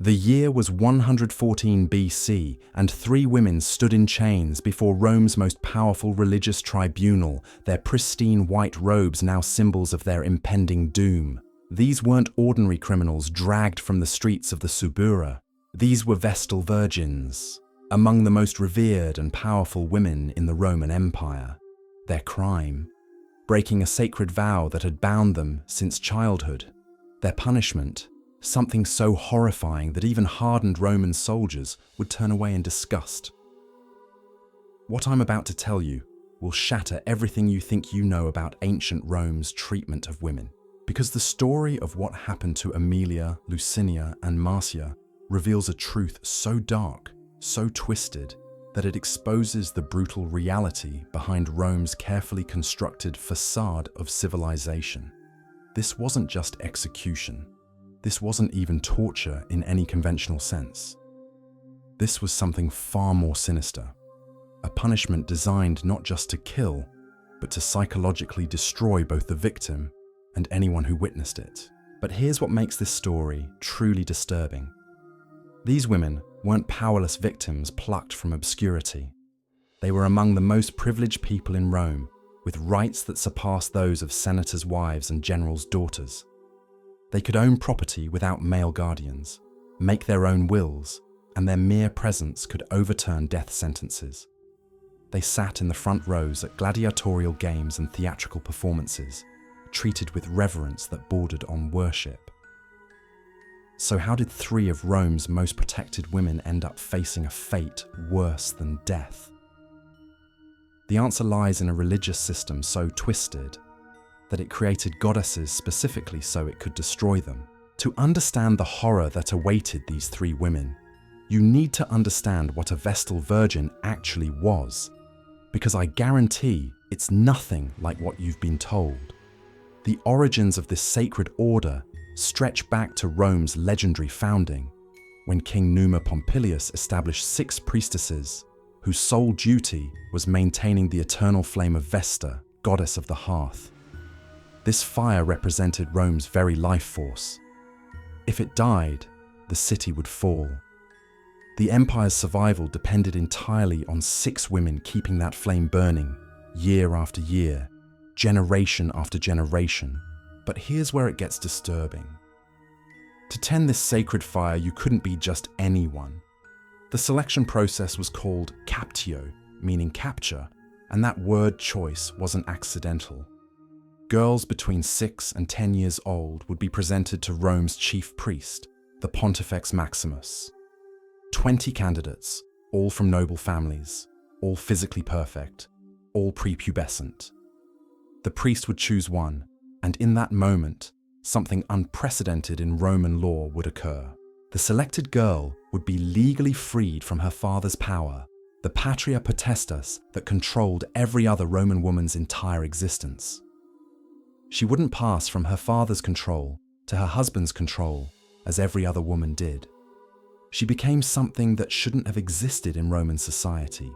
The year was 114 BC, and 3 women stood in chains before Rome's most powerful religious tribunal, their pristine white robes now symbols of their impending doom. These weren't ordinary criminals dragged from the streets of the Subura. These were vestal virgins, among the most revered and powerful women in the Roman Empire. Their crime? Breaking a sacred vow that had bound them since childhood. Their punishment? Something so horrifying that even hardened Roman soldiers would turn away in disgust. What I'm about to tell you will shatter everything you think you know about ancient Rome's treatment of women. Because the story of what happened to Aemilia, Lucinia, and Marcia reveals a truth so dark, so twisted, that it exposes the brutal reality behind Rome's carefully constructed facade of civilization. This wasn't just execution. This wasn't even torture in any conventional sense. This was something far more sinister. A punishment designed not just to kill, but to psychologically destroy both the victim and anyone who witnessed it. But here's what makes this story truly disturbing. These women weren't powerless victims plucked from obscurity. They were among the most privileged people in Rome, with rights that surpassed those of senators' wives and generals' daughters. They could own property without male guardians, make their own wills, and their mere presence could overturn death sentences. They sat in the front rows at gladiatorial games and theatrical performances, treated with reverence that bordered on worship. So how did 3 of Rome's most protected women end up facing a fate worse than death? The answer lies in a religious system so twisted that it created goddesses specifically so it could destroy them. To understand the horror that awaited these 3 women, you need to understand what a vestal virgin actually was, because I guarantee it's nothing like what you've been told. The origins of this sacred order stretch back to Rome's legendary founding, when King Numa Pompilius established 6 priestesses whose sole duty was maintaining the eternal flame of Vesta, goddess of the hearth. This fire represented Rome's very life force. If it died, the city would fall. The empire's survival depended entirely on 6 women keeping that flame burning, year after year, generation after generation. But here's where it gets disturbing. To tend this sacred fire, you couldn't be just anyone. The selection process was called captio, meaning capture, and that word choice wasn't accidental. Girls between 6 and 10 years old would be presented to Rome's chief priest, the Pontifex Maximus. 20 candidates, all from noble families, all physically perfect, all prepubescent. The priest would choose one, and in that moment, something unprecedented in Roman law would occur. The selected girl would be legally freed from her father's power, the patria potestas that controlled every other Roman woman's entire existence. She wouldn't pass from her father's control to her husband's control as every other woman did. She became something that shouldn't have existed in Roman society,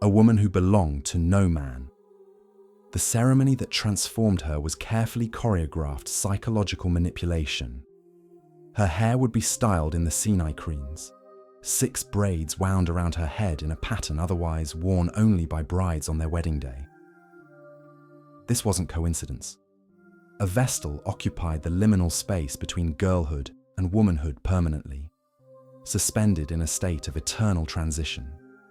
a woman who belonged to no man. The ceremony that transformed her was carefully choreographed psychological manipulation. Her hair would be styled in the Sinai creams, 6 braids wound around her head in a pattern otherwise worn only by brides on their wedding day. This wasn't coincidence. A vestal occupied the liminal space between girlhood and womanhood permanently, suspended in a state of eternal transition.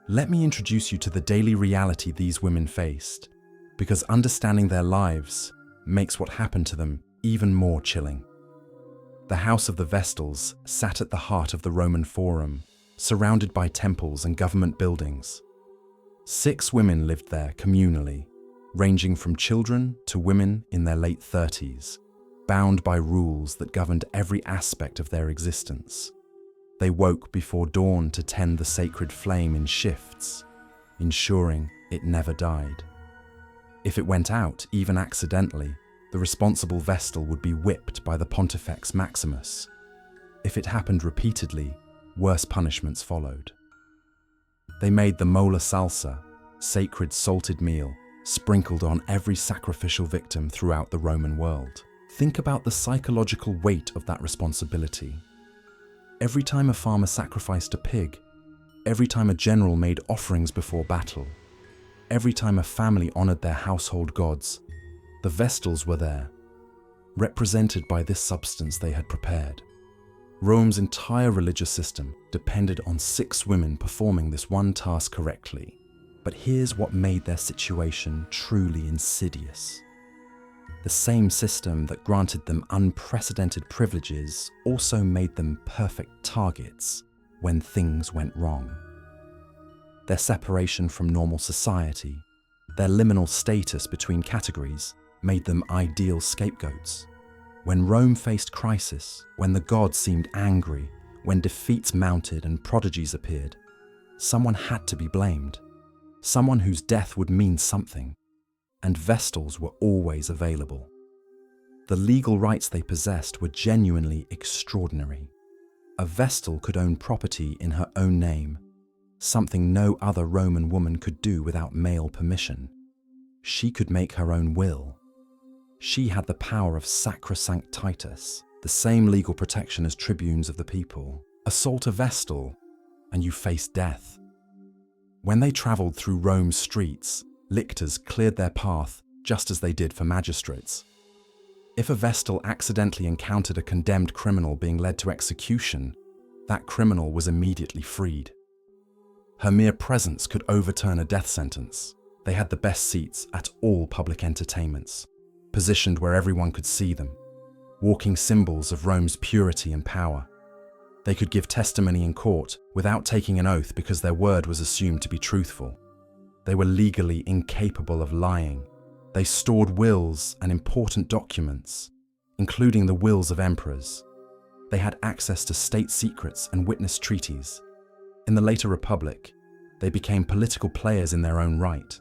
Let me introduce you to the daily reality these women faced, because understanding their lives makes what happened to them even more chilling. The House of the Vestals sat at the heart of the Roman Forum, surrounded by temples and government buildings. 6 women lived there communally, ranging from children to women in their late 30s, bound by rules that governed every aspect of their existence. They woke before dawn to tend the sacred flame in shifts, ensuring it never died. If it went out, even accidentally, the responsible vestal would be whipped by the Pontifex Maximus. If it happened repeatedly, worse punishments followed. They made the mola salsa, sacred salted meal, sprinkled on every sacrificial victim throughout the Roman world. Think about the psychological weight of that responsibility. Every time a farmer sacrificed a pig, every time a general made offerings before battle, every time a family honored their household gods, the vestals were there, represented by this substance they had prepared. Rome's entire religious system depended on 6 women performing this one task correctly. But here's what made their situation truly insidious. The same system that granted them unprecedented privileges also made them perfect targets when things went wrong. Their separation from normal society, their liminal status between categories, made them ideal scapegoats. When Rome faced crisis, when the gods seemed angry, when defeats mounted and prodigies appeared, someone had to be blamed. Someone whose death would mean something, and vestals were always available. The legal rights they possessed were genuinely extraordinary. A vestal could own property in her own name, something no other Roman woman could do without male permission. She could make her own will. She had the power of sacrosanct Titus, the same legal protection as tribunes of the people. Assault a vestal, and you face death. When they traveled through Rome's streets, lictors cleared their path just as they did for magistrates. If a vestal accidentally encountered a condemned criminal being led to execution, that criminal was immediately freed. Her mere presence could overturn a death sentence. They had the best seats at all public entertainments, positioned where everyone could see them, walking symbols of Rome's purity and power. They could give testimony in court without taking an oath because their word was assumed to be truthful. They were legally incapable of lying. They stored wills and important documents, including the wills of emperors. They had access to state secrets and witness treaties. In the later Republic, they became political players in their own right,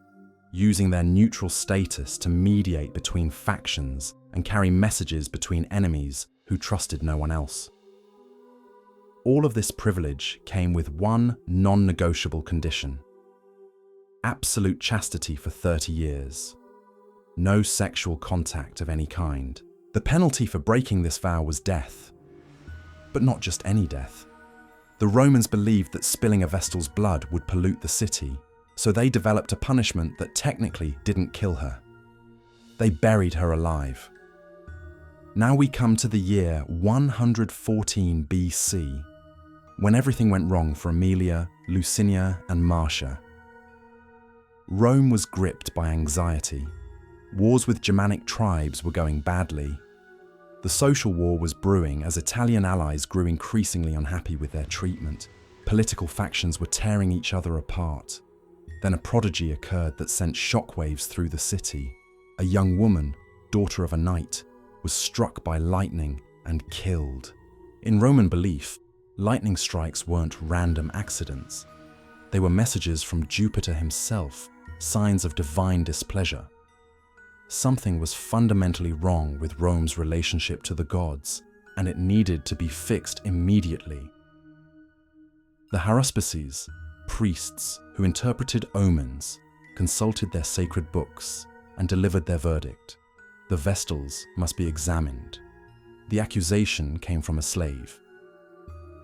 using their neutral status to mediate between factions and carry messages between enemies who trusted no one else. All of this privilege came with one non-negotiable condition: absolute chastity for 30 years. No sexual contact of any kind. The penalty for breaking this vow was death. But not just any death. The Romans believed that spilling a vestal's blood would pollute the city, so they developed a punishment that technically didn't kill her. They buried her alive. Now we come to the year 114 BC, when everything went wrong for Aemilia, Lucinia, and Marcia. Rome was gripped by anxiety. Wars with Germanic tribes were going badly. The social war was brewing as Italian allies grew increasingly unhappy with their treatment. Political factions were tearing each other apart. Then a prodigy occurred that sent shockwaves through the city. A young woman, daughter of a knight, was struck by lightning and killed. In Roman belief, lightning strikes weren't random accidents. They were messages from Jupiter himself, signs of divine displeasure. Something was fundamentally wrong with Rome's relationship to the gods, and it needed to be fixed immediately. The haruspices, priests who interpreted omens, consulted their sacred books and delivered their verdict. The vestals must be examined. The accusation came from a slave.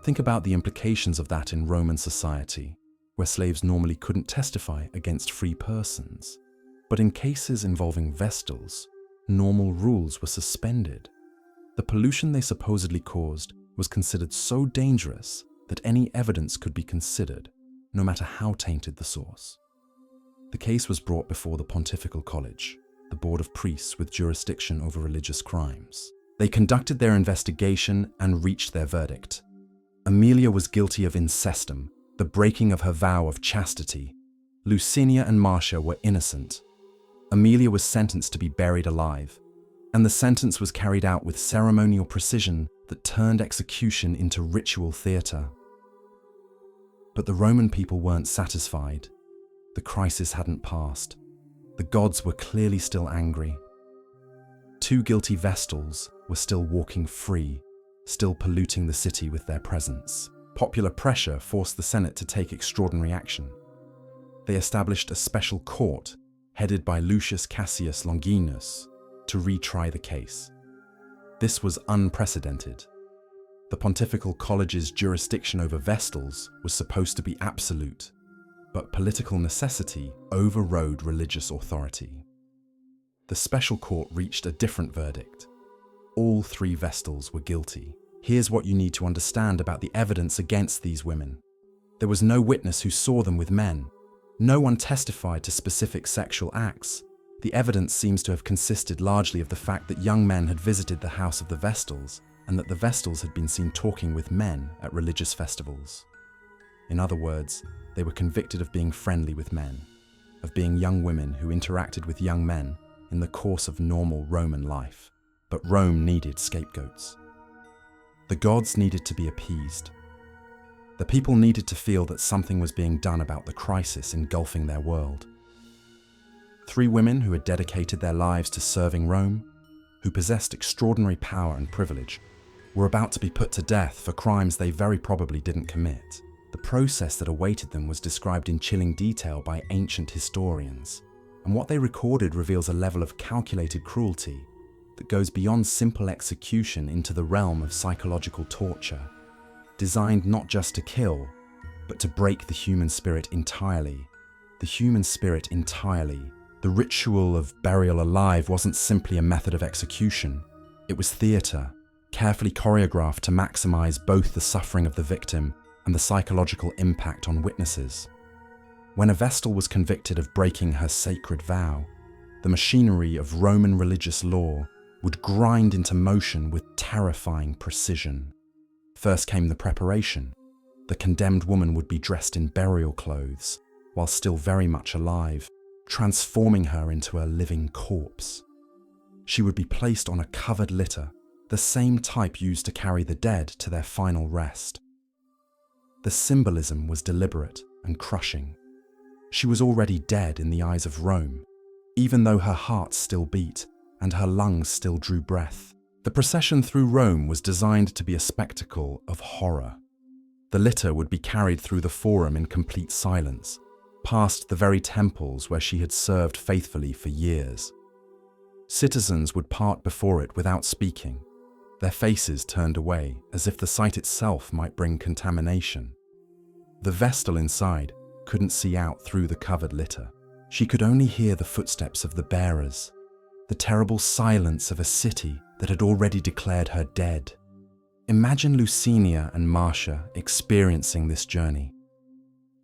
Think about the implications of that in Roman society, where slaves normally couldn't testify against free persons. But in cases involving vestals, normal rules were suspended. The pollution they supposedly caused was considered so dangerous that any evidence could be considered, no matter how tainted the source. The case was brought before the Pontifical College, the board of priests with jurisdiction over religious crimes. They conducted their investigation and reached their verdict. Aemilia was guilty of incestum, the breaking of her vow of chastity. Lucinia and Marcia were innocent. Aemilia was sentenced to be buried alive, and the sentence was carried out with ceremonial precision that turned execution into ritual theatre. But the Roman people weren't satisfied. The crisis hadn't passed. The gods were clearly still angry. 2 guilty vestals were still walking free, still polluting the city with their presence. Popular pressure forced the Senate to take extraordinary action. They established a special court headed by Lucius Cassius Longinus to retry the case. This was unprecedented. The Pontifical College's jurisdiction over vestals was supposed to be absolute, but political necessity overrode religious authority. The special court reached a different verdict. All 3 vestals were guilty. Here's what you need to understand about the evidence against these women. There was no witness who saw them with men. No one testified to specific sexual acts. The evidence seems to have consisted largely of the fact that young men had visited the house of the vestals and that the vestals had been seen talking with men at religious festivals. In other words, they were convicted of being friendly with men, of being young women who interacted with young men in the course of normal Roman life. But Rome needed scapegoats. The gods needed to be appeased. The people needed to feel that something was being done about the crisis engulfing their world. 3 women who had dedicated their lives to serving Rome, who possessed extraordinary power and privilege, were about to be put to death for crimes they very probably didn't commit. The process that awaited them was described in chilling detail by ancient historians, and what they recorded reveals a level of calculated cruelty that goes beyond simple execution into the realm of psychological torture, designed not just to kill, but to break the human spirit entirely. The human spirit entirely. The ritual of burial alive wasn't simply a method of execution. It was theatre, carefully choreographed to maximize both the suffering of the victim and the psychological impact on witnesses. When a vestal was convicted of breaking her sacred vow, the machinery of Roman religious law would grind into motion with terrifying precision. First came the preparation. The condemned woman would be dressed in burial clothes, while still very much alive, transforming her into a living corpse. She would be placed on a covered litter, the same type used to carry the dead to their final rest. The symbolism was deliberate and crushing. She was already dead in the eyes of Rome, even though her heart still beat and her lungs still drew breath. The procession through Rome was designed to be a spectacle of horror. The litter would be carried through the forum in complete silence, past the very temples where she had served faithfully for years. Citizens would part before it without speaking, their faces turned away as if the sight itself might bring contamination. The vestal inside couldn't see out through the covered litter. She could only hear the footsteps of the bearers, the terrible silence of a city that had already declared her dead. Imagine Lucinia and Marcia experiencing this journey.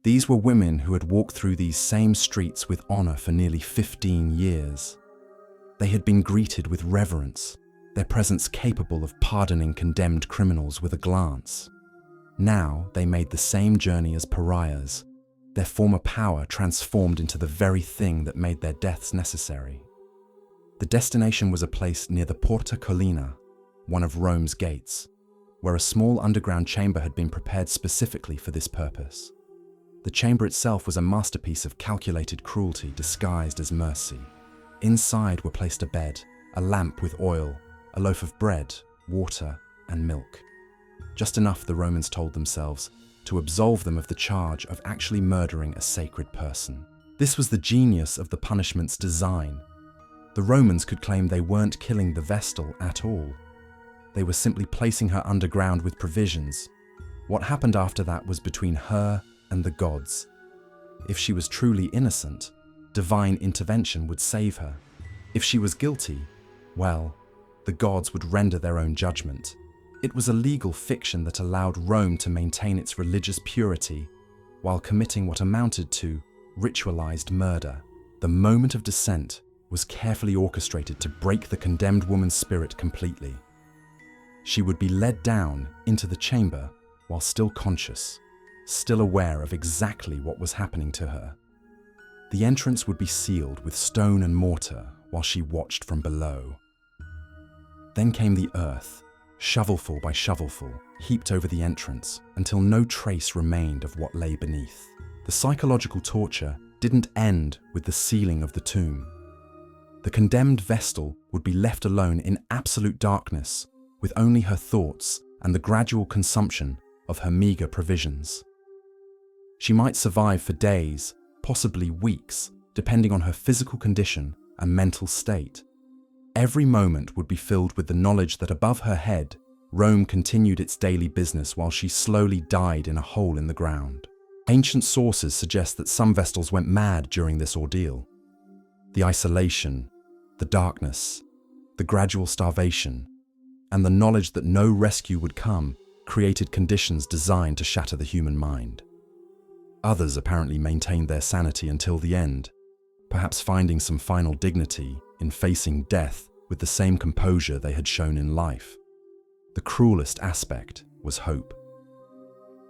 These were women who had walked through these same streets with honor for nearly 15 years. They had been greeted with reverence, their presence capable of pardoning condemned criminals with a glance. Now they made the same journey as pariahs, their former power transformed into the very thing that made their deaths necessary. The destination was a place near the Porta Collina, one of Rome's gates, where a small underground chamber had been prepared specifically for this purpose. The chamber itself was a masterpiece of calculated cruelty disguised as mercy. Inside were placed a bed, a lamp with oil, a loaf of bread, water, and milk. Just enough, the Romans told themselves, to absolve them of the charge of actually murdering a sacred person. This was the genius of the punishment's design. The Romans could claim they weren't killing the vestal at all. They were simply placing her underground with provisions. What happened after that was between her and the gods. If she was truly innocent, divine intervention would save her. If she was guilty, well, the gods would render their own judgment. It was a legal fiction that allowed Rome to maintain its religious purity while committing what amounted to ritualized murder. The moment of descent was carefully orchestrated to break the condemned woman's spirit completely. She would be led down into the chamber while still conscious, still aware of exactly what was happening to her. The entrance would be sealed with stone and mortar while she watched from below. Then came the earth, shovelful by shovelful, heaped over the entrance until no trace remained of what lay beneath. The psychological torture didn't end with the sealing of the tomb. The condemned vestal would be left alone in absolute darkness with only her thoughts and the gradual consumption of her meager provisions. She might survive for days, possibly weeks, depending on her physical condition and mental state. Every moment would be filled with the knowledge that above her head Rome continued its daily business while she slowly died in a hole in the ground. Ancient sources suggest that some Vestals went mad during this ordeal. The isolation, the darkness, the gradual starvation, and the knowledge that no rescue would come created conditions designed to shatter the human mind. Others apparently maintained their sanity until the end, perhaps finding some final dignity in facing death with the same composure they had shown in life. The cruelest aspect was hope.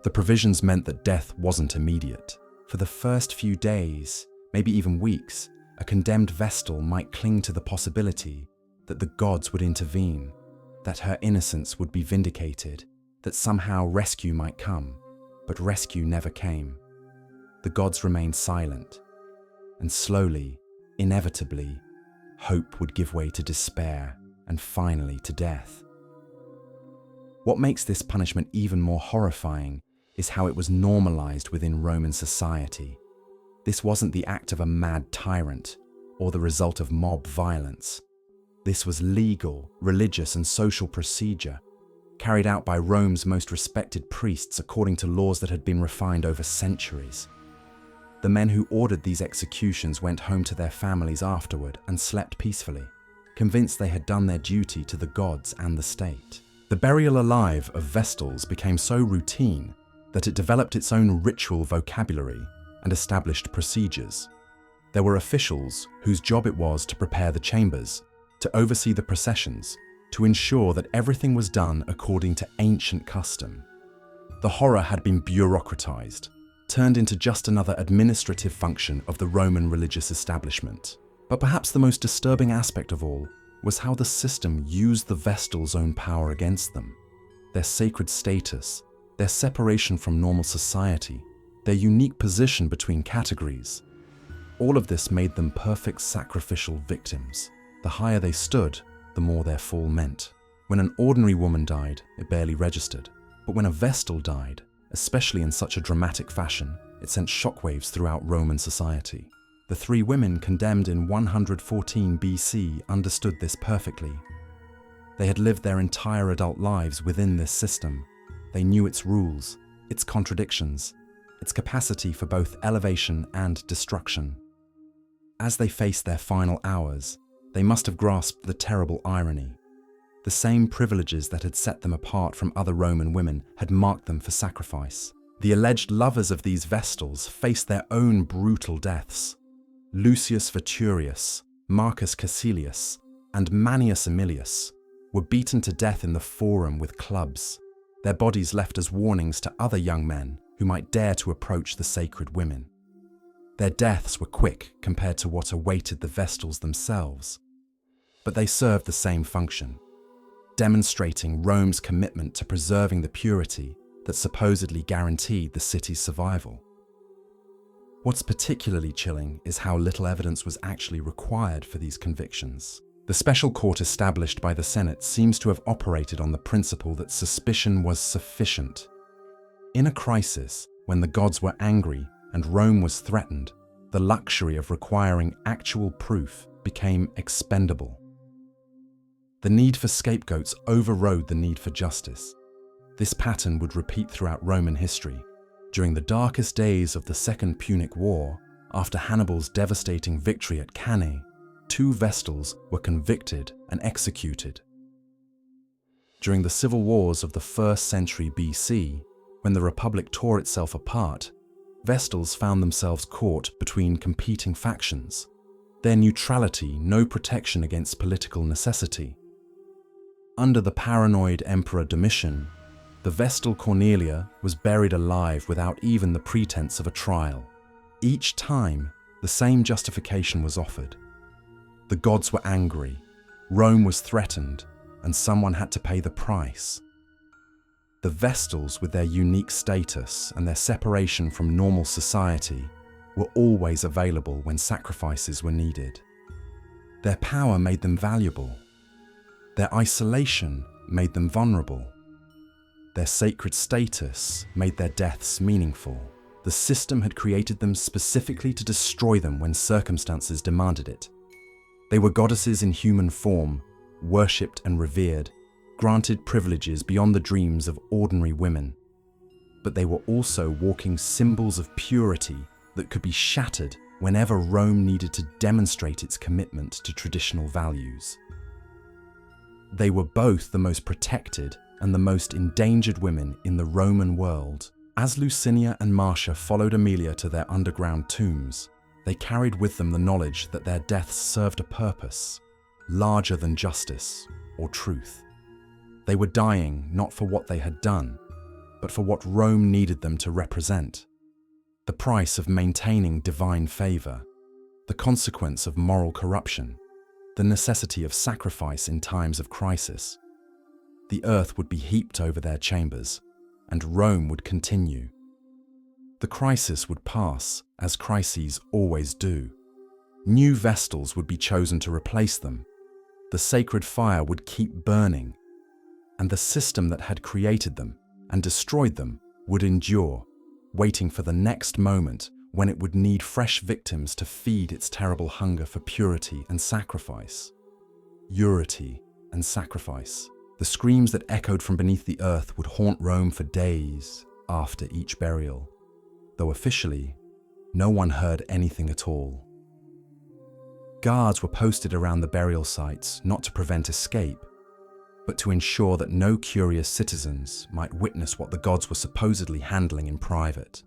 The provisions meant that death wasn't immediate. For the first few days, maybe even weeks, a condemned Vestal might cling to the possibility that the gods would intervene, that her innocence would be vindicated, that somehow rescue might come, but rescue never came. The gods remained silent, and slowly, inevitably, hope would give way to despair and finally to death. What makes this punishment even more horrifying is how it was normalized within Roman society. This wasn't the act of a mad tyrant or the result of mob violence. This was legal, religious, and social procedure, carried out by Rome's most respected priests according to laws that had been refined over centuries. The men who ordered these executions went home to their families afterward and slept peacefully, convinced they had done their duty to the gods and the state. The burial alive of Vestals became so routine that it developed its own ritual vocabulary and established procedures. There were officials whose job it was to prepare the chambers, to oversee the processions, to ensure that everything was done according to ancient custom. The horror had been bureaucratized, turned into just another administrative function of the Roman religious establishment. But perhaps the most disturbing aspect of all was how the system used the Vestals' own power against them. Their sacred status, their separation from normal society, their unique position between categories. All of this made them perfect sacrificial victims. The higher they stood, the more their fall meant. When an ordinary woman died, it barely registered. But when a Vestal died, especially in such a dramatic fashion, it sent shockwaves throughout Roman society. The three women condemned in 114 BC understood this perfectly. They had lived their entire adult lives within this system. They knew its rules, its contradictions, its capacity for both elevation and destruction. As they faced their final hours, they must have grasped the terrible irony. The same privileges that had set them apart from other Roman women had marked them for sacrifice. The alleged lovers of these Vestals faced their own brutal deaths. Lucius Veturius, Marcus Caecilius, and Manius Aemilius were beaten to death in the Forum with clubs, their bodies left as warnings to other young men who might dare to approach the sacred women. Their deaths were quick compared to what awaited the Vestals themselves, but they served the same function, demonstrating Rome's commitment to preserving the purity that supposedly guaranteed the city's survival. What's particularly chilling is how little evidence was actually required for these convictions. The special court established by the Senate seems to have operated on the principle that suspicion was sufficient. In a crisis, when the gods were angry and Rome was threatened, the luxury of requiring actual proof became expendable. The need for scapegoats overrode the need for justice. This pattern would repeat throughout Roman history. During the darkest days of the Second Punic War, after Hannibal's devastating victory at Cannae, 2 Vestals were convicted and executed. During the civil wars of the 1st century BC, when the Republic tore itself apart, Vestals found themselves caught between competing factions. Their neutrality, no protection against political necessity. Under the paranoid Emperor Domitian, the Vestal Cornelia was buried alive without even the pretense of a trial. Each time, the same justification was offered. The gods were angry, Rome was threatened, and someone had to pay the price. The Vestals, with their unique status and their separation from normal society, were always available when sacrifices were needed. Their power made them valuable. Their isolation made them vulnerable. Their sacred status made their deaths meaningful. The system had created them specifically to destroy them when circumstances demanded it. They were goddesses in human form, worshipped and revered, granted privileges beyond the dreams of ordinary women. But they were also walking symbols of purity that could be shattered whenever Rome needed to demonstrate its commitment to traditional values. They were both the most protected and the most endangered women in the Roman world. As Lucinia and Marcia followed Aemilia to their underground tombs, they carried with them the knowledge that their deaths served a purpose larger than justice or truth. They were dying not for what they had done, but for what Rome needed them to represent. The price of maintaining divine favor, the consequence of moral corruption, the necessity of sacrifice in times of crisis. The earth would be heaped over their chambers, and Rome would continue. The crisis would pass, as crises always do. New vestals would be chosen to replace them. The sacred fire would keep burning, and the system that had created them and destroyed them would endure, waiting for the next moment when it would need fresh victims to feed its terrible hunger for purity and sacrifice. Purity and sacrifice. The screams that echoed from beneath the earth would haunt Rome for days after each burial, though officially, no one heard anything at all. Guards were posted around the burial sites not to prevent escape, but to ensure that no curious citizens might witness what the gods were supposedly handling in private,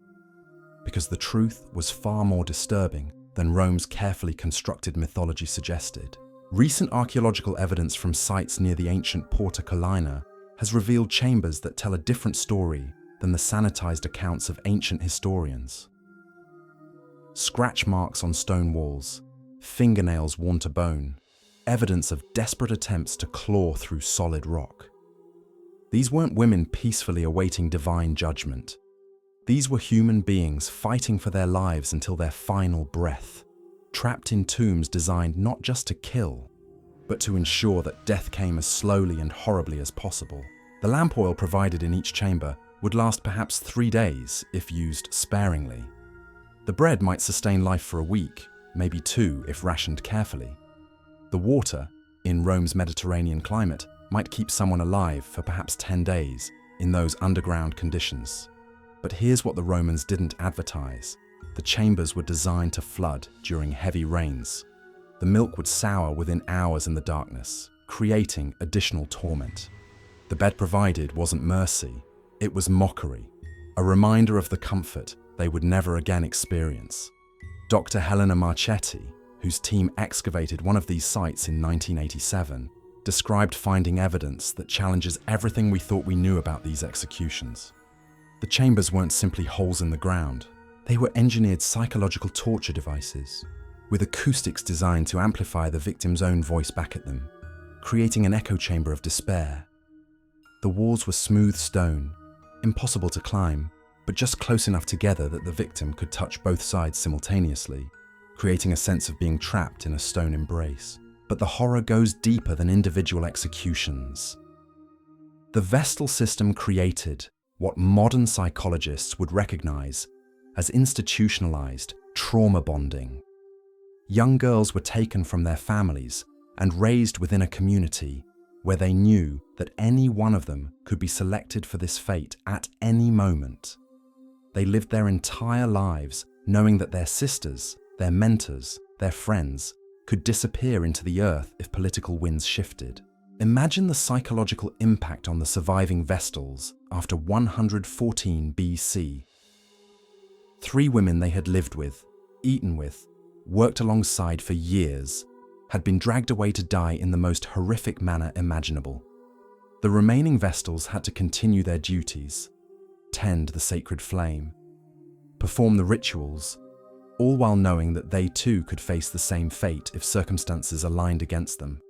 because the truth was far more disturbing than Rome's carefully constructed mythology suggested. Recent archaeological evidence from sites near the ancient Porta Collina has revealed chambers that tell a different story than the sanitized accounts of ancient historians. Scratch marks on stone walls, fingernails worn to bone, evidence of desperate attempts to claw through solid rock. These weren't women peacefully awaiting divine judgment. These were human beings fighting for their lives until their final breath, trapped in tombs designed not just to kill, but to ensure that death came as slowly and horribly as possible. The lamp oil provided in each chamber would last perhaps 3 days if used sparingly. The bread might sustain life for a week, maybe 2 if rationed carefully. The water, in Rome's Mediterranean climate, might keep someone alive for perhaps 10 days in those underground conditions. But here's what the Romans didn't advertise. The chambers were designed to flood during heavy rains. The milk would sour within hours in the darkness, creating additional torment. The bed provided wasn't mercy, it was mockery, a reminder of the comfort they would never again experience. Dr. Helena Marchetti, whose team excavated one of these sites in 1987, described finding evidence that challenges everything we thought we knew about these executions. The chambers weren't simply holes in the ground. They were engineered psychological torture devices, with acoustics designed to amplify the victim's own voice back at them, creating an echo chamber of despair. The walls were smooth stone, impossible to climb, but just close enough together that the victim could touch both sides simultaneously, creating a sense of being trapped in a stone embrace. But the horror goes deeper than individual executions. The vestal system created what modern psychologists would recognize as institutionalized trauma bonding. Young girls were taken from their families and raised within a community where they knew that any one of them could be selected for this fate at any moment. They lived their entire lives knowing that their sisters, their mentors, their friends could disappear into the earth if political winds shifted. Imagine the psychological impact on the surviving Vestals after 114 BC. 3 women they had lived with, eaten with, worked alongside for years, had been dragged away to die in the most horrific manner imaginable. The remaining Vestals had to continue their duties, tend the sacred flame, perform the rituals, all while knowing that they too could face the same fate if circumstances aligned against them.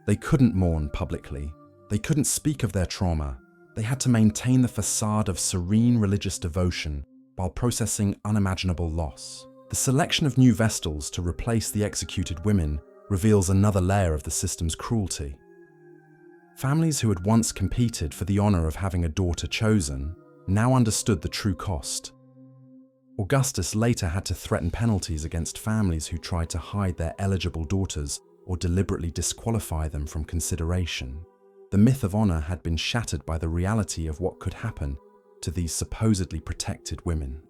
They couldn't mourn publicly. They couldn't speak of their trauma. They had to maintain the facade of serene religious devotion while processing unimaginable loss. The selection of new Vestals to replace the executed women reveals another layer of the system's cruelty. Families who had once competed for the honor of having a daughter chosen now understood the true cost. Augustus later had to threaten penalties against families who tried to hide their eligible daughters or deliberately disqualify them from consideration. The myth of honor had been shattered by the reality of what could happen to these supposedly protected women.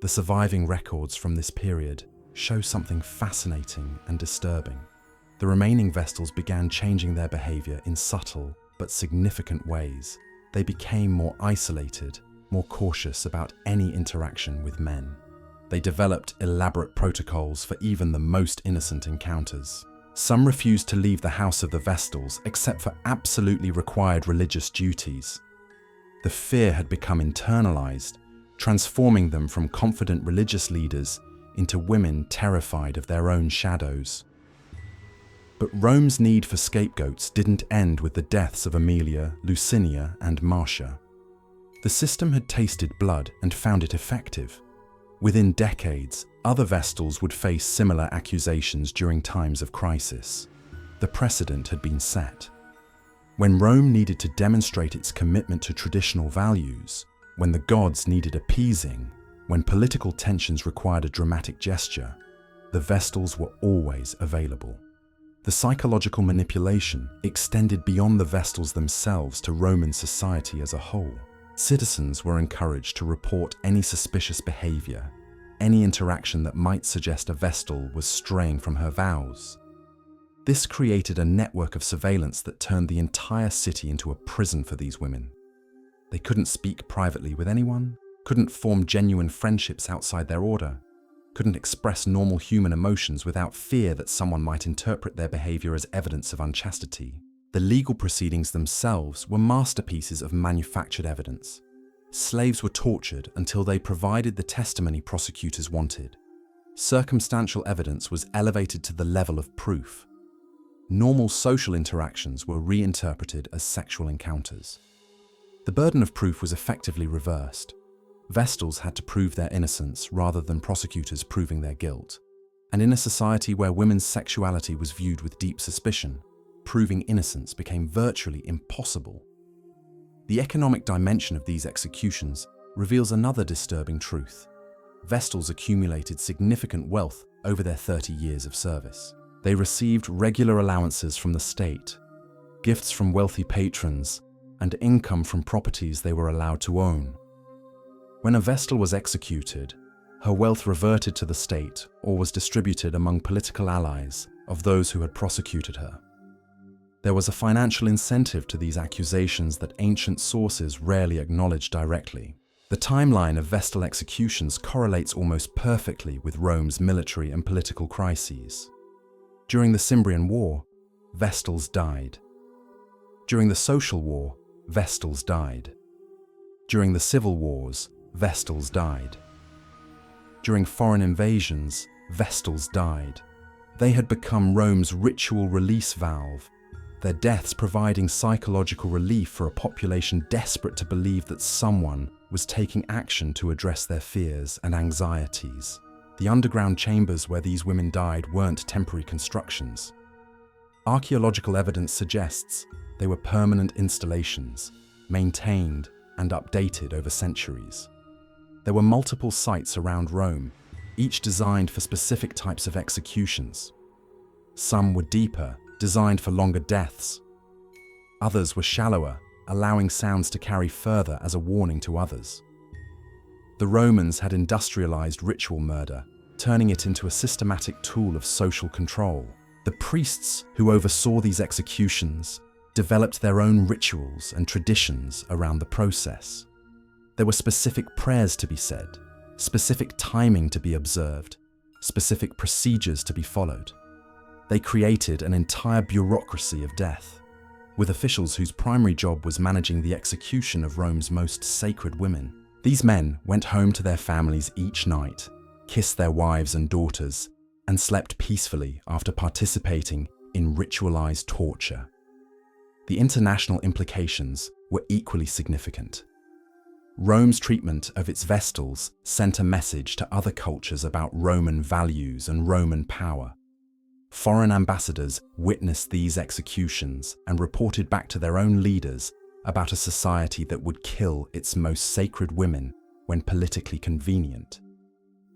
The surviving records from this period show something fascinating and disturbing. The remaining Vestals began changing their behavior in subtle but significant ways. They became more isolated, more cautious about any interaction with men. They developed elaborate protocols for even the most innocent encounters. Some refused to leave the house of the Vestals except for absolutely required religious duties. The fear had become internalized, transforming them from confident religious leaders into women terrified of their own shadows. But Rome's need for scapegoats didn't end with the deaths of Aemilia, Lucinia, and Marcia. The system had tasted blood and found it effective. Within decades, other Vestals would face similar accusations during times of crisis. The precedent had been set. When Rome needed to demonstrate its commitment to traditional values, when the gods needed appeasing, when political tensions required a dramatic gesture, the Vestals were always available. The psychological manipulation extended beyond the Vestals themselves to Roman society as a whole. Citizens were encouraged to report any suspicious behavior, any interaction that might suggest a Vestal was straying from her vows. This created a network of surveillance that turned the entire city into a prison for these women. They couldn't speak privately with anyone, couldn't form genuine friendships outside their order, couldn't express normal human emotions without fear that someone might interpret their behavior as evidence of unchastity. The legal proceedings themselves were masterpieces of manufactured evidence. Slaves were tortured until they provided the testimony prosecutors wanted. Circumstantial evidence was elevated to the level of proof. Normal social interactions were reinterpreted as sexual encounters. The burden of proof was effectively reversed. Vestals had to prove their innocence rather than prosecutors proving their guilt. And in a society where women's sexuality was viewed with deep suspicion, proving innocence became virtually impossible. The economic dimension of these executions reveals another disturbing truth. Vestals accumulated significant wealth over their 30 years of service. They received regular allowances from the state, gifts from wealthy patrons, and income from properties they were allowed to own. When a Vestal was executed, her wealth reverted to the state or was distributed among political allies of those who had prosecuted her. There was a financial incentive to these accusations that ancient sources rarely acknowledge directly. The timeline of Vestal executions correlates almost perfectly with Rome's military and political crises. During the Cimbrian War, Vestals died. During the Social War, Vestals died. During the Civil Wars, Vestals died. During foreign invasions, Vestals died. They had become Rome's ritual release valve, their deaths providing psychological relief for a population desperate to believe that someone was taking action to address their fears and anxieties. The underground chambers where these women died weren't temporary constructions. Archaeological evidence suggests they were permanent installations, maintained and updated over centuries. There were multiple sites around Rome, each designed for specific types of executions. Some were deeper, designed for longer deaths. Others were shallower, allowing sounds to carry further as a warning to others. The Romans had industrialized ritual murder, turning it into a systematic tool of social control. The priests who oversaw these executions developed their own rituals and traditions around the process. There were specific prayers to be said, specific timing to be observed, specific procedures to be followed. They created an entire bureaucracy of death, with officials whose primary job was managing the execution of Rome's most sacred women. These men went home to their families each night, kissed their wives and daughters, and slept peacefully after participating in ritualized torture. The international implications were equally significant. Rome's treatment of its Vestals sent a message to other cultures about Roman values and Roman power. Foreign ambassadors witnessed these executions and reported back to their own leaders about a society that would kill its most sacred women when politically convenient.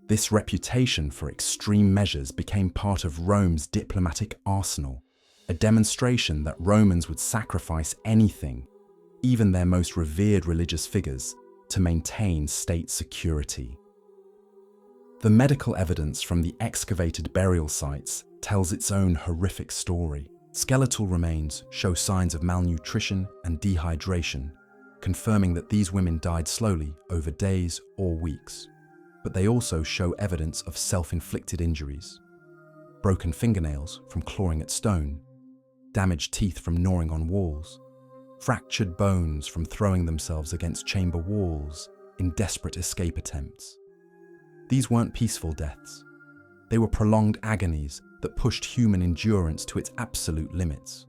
This reputation for extreme measures became part of Rome's diplomatic arsenal. a demonstration that Romans would sacrifice anything, even their most revered religious figures, to maintain state security. The medical evidence from the excavated burial sites tells its own horrific story. Skeletal remains show signs of malnutrition and dehydration, confirming that these women died slowly over days or weeks. But they also show evidence of self-inflicted injuries. Broken fingernails from clawing at stone, damaged teeth from gnawing on walls, fractured bones from throwing themselves against chamber walls in desperate escape attempts. These weren't peaceful deaths. They were prolonged agonies that pushed human endurance to its absolute limits.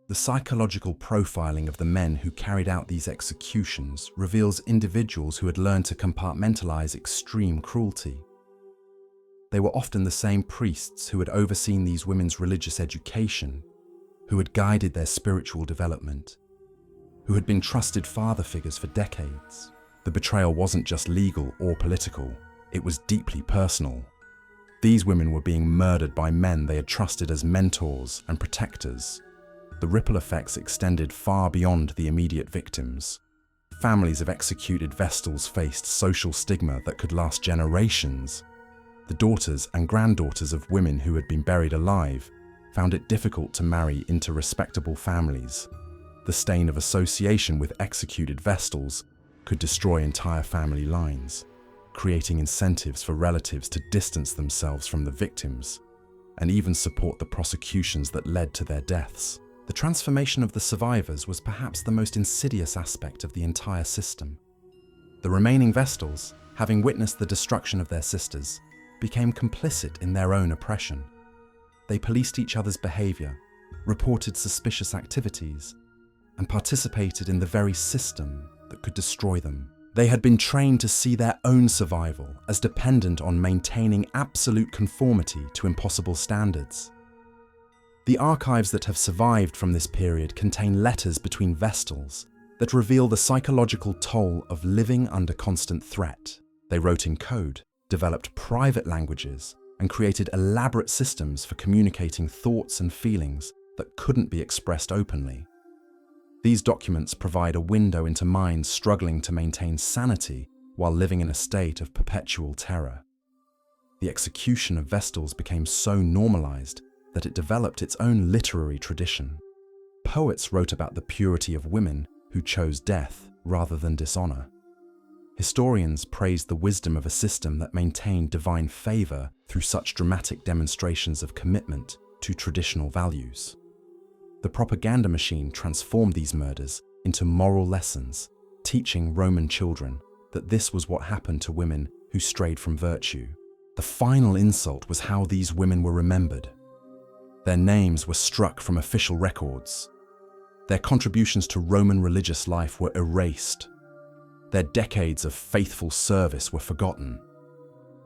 The psychological profiling of the men who carried out these executions reveals individuals who had learned to compartmentalize extreme cruelty. They were often the same priests who had overseen these women's religious education, who had guided their spiritual development, who had been trusted father figures for decades. The betrayal wasn't just legal or political, it was deeply personal. These women were being murdered by men they had trusted as mentors and protectors. The ripple effects extended far beyond the immediate victims. Families of executed vestals faced social stigma that could last generations. The daughters and granddaughters of women who had been buried alive found it difficult to marry into respectable families. The stain of association with executed vestals could destroy entire family lines, creating incentives for relatives to distance themselves from the victims and even support the prosecutions that led to their deaths. The transformation of the survivors was perhaps the most insidious aspect of the entire system. The remaining vestals, having witnessed the destruction of their sisters, became complicit in their own oppression. They policed each other's behavior, reported suspicious activities, and participated in the very system that could destroy them. They had been trained to see their own survival as dependent on maintaining absolute conformity to impossible standards. The archives that have survived from this period contain letters between vestals that reveal the psychological toll of living under constant threat. They wrote in code, developed private languages, and created elaborate systems for communicating thoughts and feelings that couldn't be expressed openly. These documents provide a window into minds struggling to maintain sanity while living in a state of perpetual terror. The execution of vestals became so normalized that it developed its own literary tradition. Poets wrote about the purity of women who chose death rather than dishonor. Historians praised the wisdom of a system that maintained divine favor through such dramatic demonstrations of commitment to traditional values. The propaganda machine transformed these murders into moral lessons, teaching Roman children that this was what happened to women who strayed from virtue. The final insult was how these women were remembered. Their names were struck from official records. Their contributions to Roman religious life were erased. Their decades of faithful service were forgotten.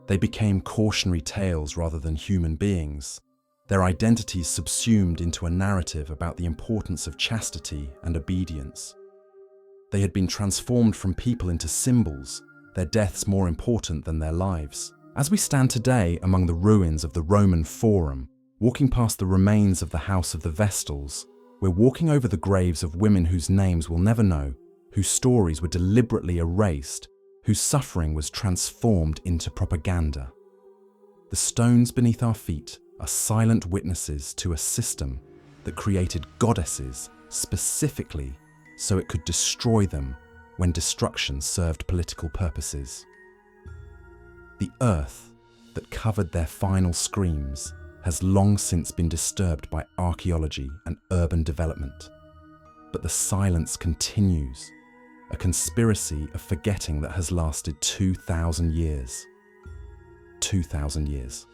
They became cautionary tales rather than human beings, their identities subsumed into a narrative about the importance of chastity and obedience. They had been transformed from people into symbols, their deaths more important than their lives. As we stand today among the ruins of the Roman Forum, walking past the remains of the House of the Vestals, we're walking over the graves of women whose names we'll never know, whose stories were deliberately erased, whose suffering was transformed into propaganda. The stones beneath our feet are silent witnesses to a system that created goddesses specifically so it could destroy them when destruction served political purposes. The earth that covered their final screams has long since been disturbed by archaeology and urban development. But the silence continues, a conspiracy of forgetting that has lasted 2,000 years. 2,000 years.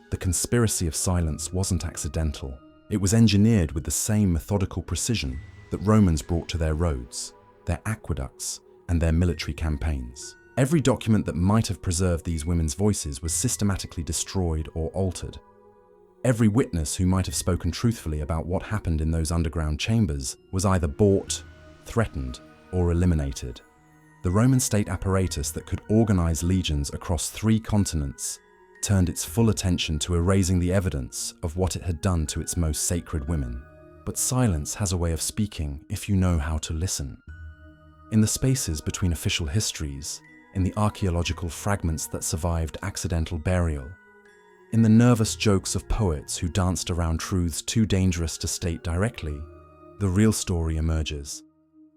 The conspiracy of silence wasn't accidental. It was engineered with the same methodical precision that Romans brought to their roads, their aqueducts, and their military campaigns. Every document that might have preserved these women's voices was systematically destroyed or altered. Every witness who might have spoken truthfully about what happened in those underground chambers was either bought, threatened, or eliminated. The Roman state apparatus that could organize legions across 3 continents turned its full attention to erasing the evidence of what it had done to its most sacred women. But silence has a way of speaking if you know how to listen. In the spaces between official histories, in the archaeological fragments that survived accidental burial, in the nervous jokes of poets who danced around truths too dangerous to state directly, the real story emerges.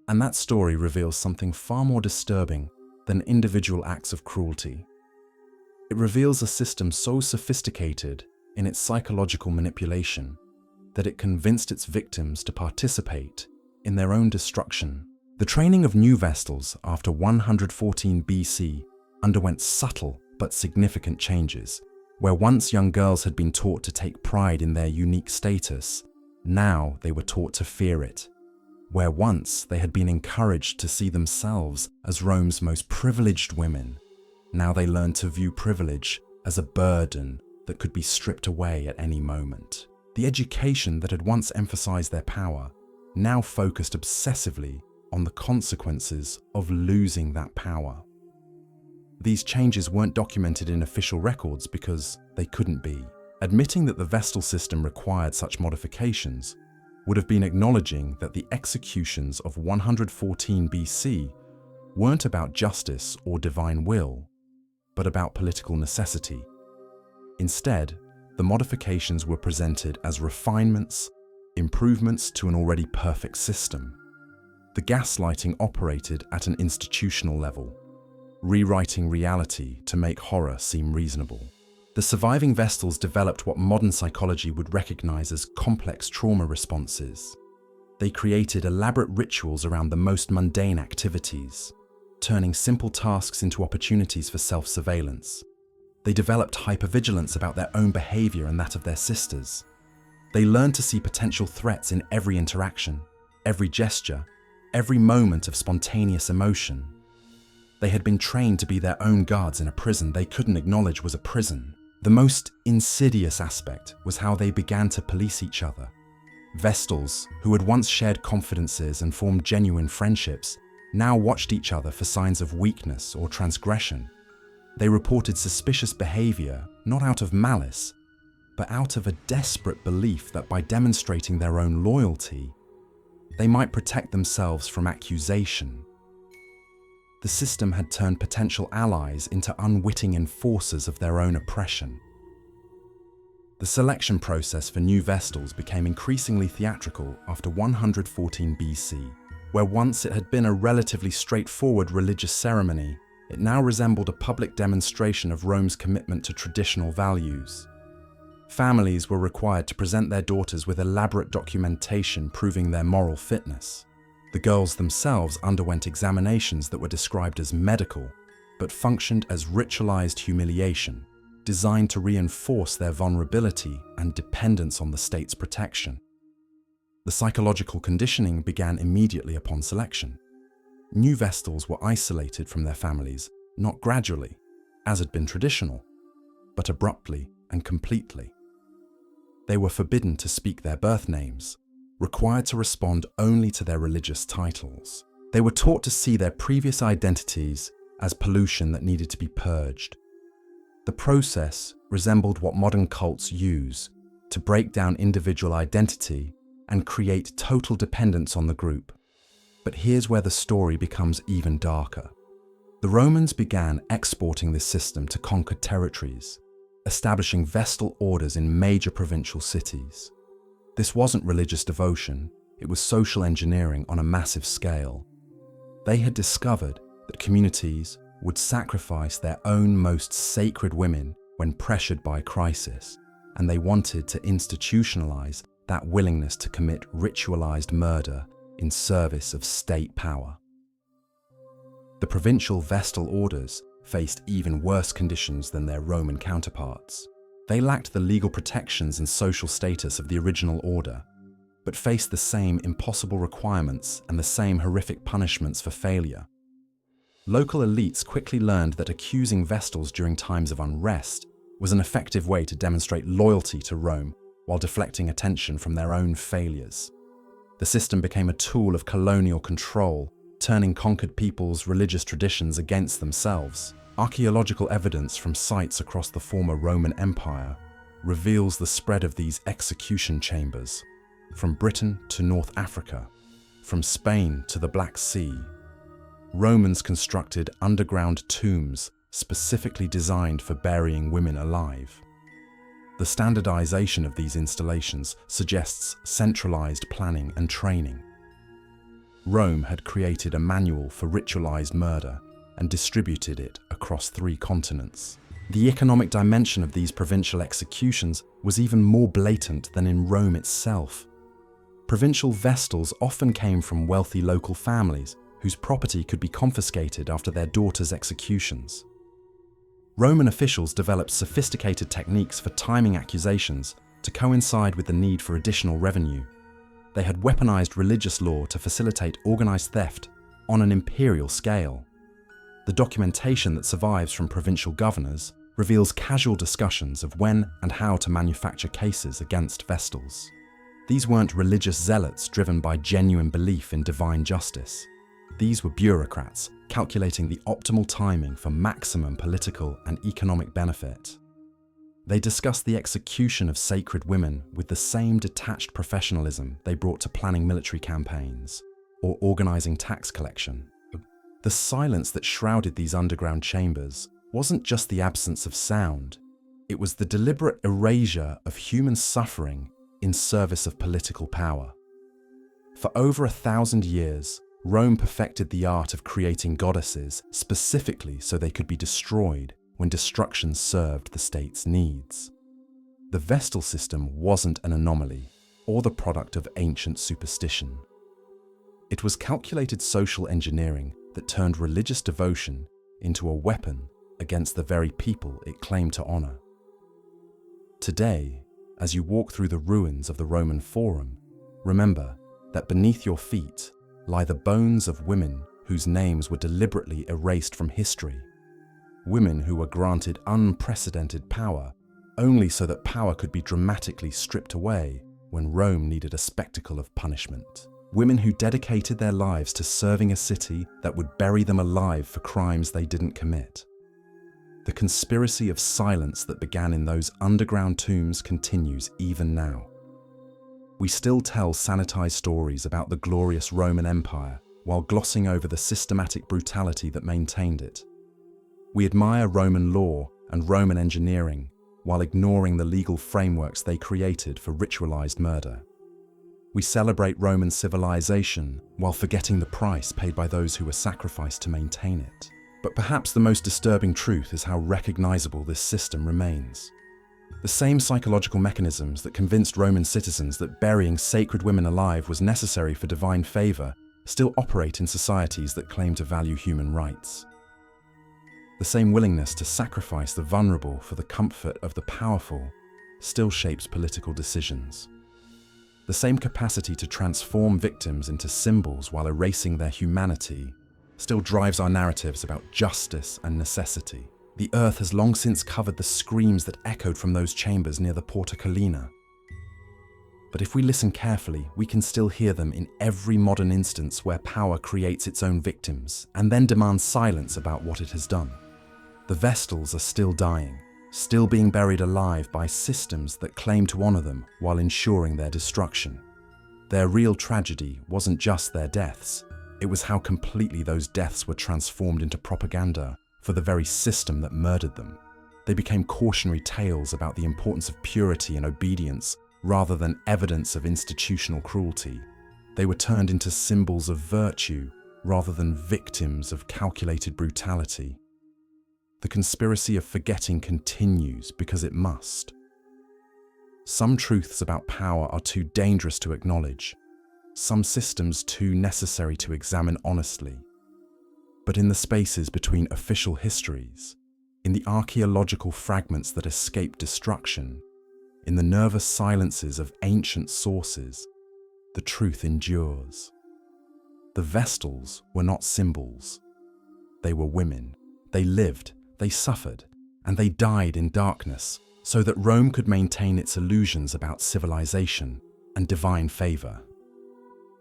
And that story reveals something far more disturbing than individual acts of cruelty. It reveals a system so sophisticated in its psychological manipulation that it convinced its victims to participate in their own destruction. The training of new Vestals after 114 BC underwent subtle but significant changes. Where once young girls had been taught to take pride in their unique status, now they were taught to fear it. Where once they had been encouraged to see themselves as Rome's most privileged women, now they learned to view privilege as a burden that could be stripped away at any moment. The education that had once emphasized their power now focused obsessively on the consequences of losing that power. These changes weren't documented in official records because they couldn't be. Admitting that the Vestal system required such modifications would have been acknowledging that the executions of 114 BC weren't about justice or divine will, but about political necessity. Instead, the modifications were presented as refinements, improvements to an already perfect system. The gaslighting operated at an institutional level, rewriting reality to make horror seem reasonable. The surviving Vestals developed what modern psychology would recognize as complex trauma responses. They created elaborate rituals around the most mundane activities, turning simple tasks into opportunities for self-surveillance. They developed hypervigilance about their own behavior and that of their sisters. They learned to see potential threats in every interaction, every gesture, every moment of spontaneous emotion. They had been trained to be their own guards in a prison they couldn't acknowledge was a prison. The most insidious aspect was how they began to police each other. Vestals, who had once shared confidences and formed genuine friendships, now watched each other for signs of weakness or transgression. They reported suspicious behavior, not out of malice, but out of a desperate belief that by demonstrating their own loyalty, they might protect themselves from accusation. The system had turned potential allies into unwitting enforcers of their own oppression. The selection process for new Vestals became increasingly theatrical after 114 BC, where once it had been a relatively straightforward religious ceremony, it now resembled a public demonstration of Rome's commitment to traditional values. Families were required to present their daughters with elaborate documentation proving their moral fitness. The girls themselves underwent examinations that were described as medical, but functioned as ritualized humiliation, designed to reinforce their vulnerability and dependence on the state's protection. The psychological conditioning began immediately upon selection. New Vestals were isolated from their families, not gradually, as had been traditional, but abruptly and completely. They were forbidden to speak their birth names, required to respond only to their religious titles. They were taught to see their previous identities as pollution that needed to be purged. The process resembled what modern cults use to break down individual identity and create total dependence on the group. But here's where the story becomes even darker. The Romans began exporting this system to conquered territories, establishing Vestal orders in major provincial cities. This wasn't religious devotion, it was social engineering on a massive scale. They had discovered that communities would sacrifice their own most sacred women when pressured by crisis, and they wanted to institutionalize that willingness to commit ritualized murder in service of state power. The provincial Vestal orders faced even worse conditions than their Roman counterparts. They lacked the legal protections and social status of the original order, but faced the same impossible requirements and the same horrific punishments for failure. Local elites quickly learned that accusing Vestals during times of unrest was an effective way to demonstrate loyalty to Rome while deflecting attention from their own failures. The system became a tool of colonial control, turning conquered people's religious traditions against themselves. Archaeological evidence from sites across the former Roman Empire reveals the spread of these execution chambers, from Britain to North Africa, from Spain to the Black Sea. Romans constructed underground tombs specifically designed for burying women alive. The standardization of these installations suggests centralized planning and training. Rome had created a manual for ritualized murder and distributed it across 3 continents. The economic dimension of these provincial executions was even more blatant than in Rome itself. Provincial vestals often came from wealthy local families whose property could be confiscated after their daughters' executions. Roman officials developed sophisticated techniques for timing accusations to coincide with the need for additional revenue. They had weaponized religious law to facilitate organized theft on an imperial scale. The documentation that survives from provincial governors reveals casual discussions of when and how to manufacture cases against vestals. These weren't religious zealots driven by genuine belief in divine justice. These were bureaucrats calculating the optimal timing for maximum political and economic benefit. They discussed the execution of sacred women with the same detached professionalism they brought to planning military campaigns or organizing tax collection. The silence that shrouded these underground chambers wasn't just the absence of sound, it was the deliberate erasure of human suffering in service of political power. For over 1,000 years, Rome perfected the art of creating goddesses specifically so they could be destroyed when destruction served the state's needs. The vestal system wasn't an anomaly or the product of ancient superstition. It was calculated social engineering that turned religious devotion into a weapon against the very people it claimed to honor. Today, as you walk through the ruins of the Roman Forum, remember that beneath your feet lie the bones of women whose names were deliberately erased from history. Women who were granted unprecedented power only so that power could be dramatically stripped away when Rome needed a spectacle of punishment. Women who dedicated their lives to serving a city that would bury them alive for crimes they didn't commit. The conspiracy of silence that began in those underground tombs continues even now. We still tell sanitized stories about the glorious Roman Empire while glossing over the systematic brutality that maintained it. We admire Roman law and Roman engineering while ignoring the legal frameworks they created for ritualized murder. We celebrate Roman civilization while forgetting the price paid by those who were sacrificed to maintain it. But perhaps the most disturbing truth is how recognizable this system remains. The same psychological mechanisms that convinced Roman citizens that burying sacred women alive was necessary for divine favor still operate in societies that claim to value human rights. The same willingness to sacrifice the vulnerable for the comfort of the powerful still shapes political decisions. The same capacity to transform victims into symbols while erasing their humanity still drives our narratives about justice and necessity. The earth has long since covered the screams that echoed from those chambers near the Porta Collina. But if we listen carefully, we can still hear them in every modern instance where power creates its own victims and then demands silence about what it has done. The Vestals are still dying, still being buried alive by systems that claim to honor them while ensuring their destruction. Their real tragedy wasn't just their deaths, it was how completely those deaths were transformed into propaganda for the very system that murdered them. They became cautionary tales about the importance of purity and obedience rather than evidence of institutional cruelty. They were turned into symbols of virtue rather than victims of calculated brutality. The conspiracy of forgetting continues because it must. Some truths about power are too dangerous to acknowledge, some systems too necessary to examine honestly. But in the spaces between official histories, in the archaeological fragments that escape destruction, in the nervous silences of ancient sources, the truth endures. The Vestals were not symbols. They were women. They lived, they suffered, and they died in darkness so that Rome could maintain its illusions about civilization and divine favor.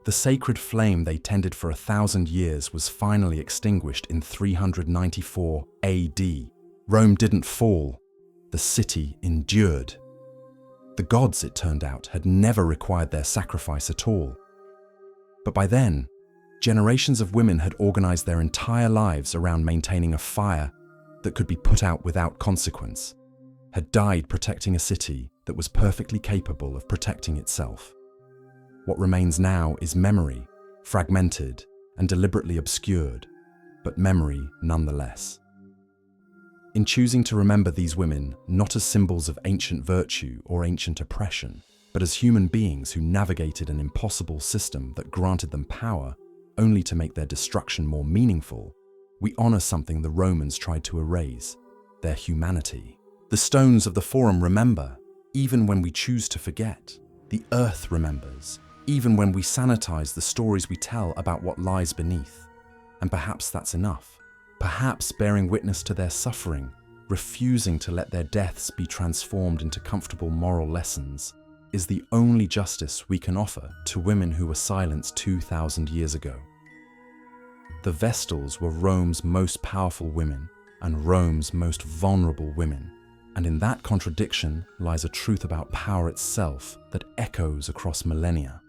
The sacred flame they tended for 1,000 years was finally extinguished in 394 AD. Rome didn't fall, the city endured. The gods, it turned out, had never required their sacrifice at all. But by then, generations of women had organized their entire lives around maintaining a fire that could be put out without consequence, had died protecting a city that was perfectly capable of protecting itself. What remains now is memory, fragmented and deliberately obscured, but memory nonetheless. In choosing to remember these women not as symbols of ancient virtue or ancient oppression, but as human beings who navigated an impossible system that granted them power only to make their destruction more meaningful, we honor something the Romans tried to erase: their humanity. The stones of the Forum remember, even when we choose to forget. The earth remembers, even when we sanitize the stories we tell about what lies beneath. And perhaps that's enough. Perhaps bearing witness to their suffering, refusing to let their deaths be transformed into comfortable moral lessons, is the only justice we can offer to women who were silenced 2,000 years ago. The Vestals were Rome's most powerful women and Rome's most vulnerable women, and in that contradiction lies a truth about power itself that echoes across millennia.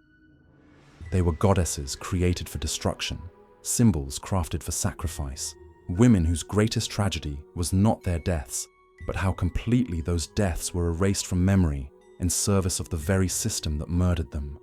They were goddesses created for destruction, symbols crafted for sacrifice, women whose greatest tragedy was not their deaths, but how completely those deaths were erased from memory in service of the very system that murdered them.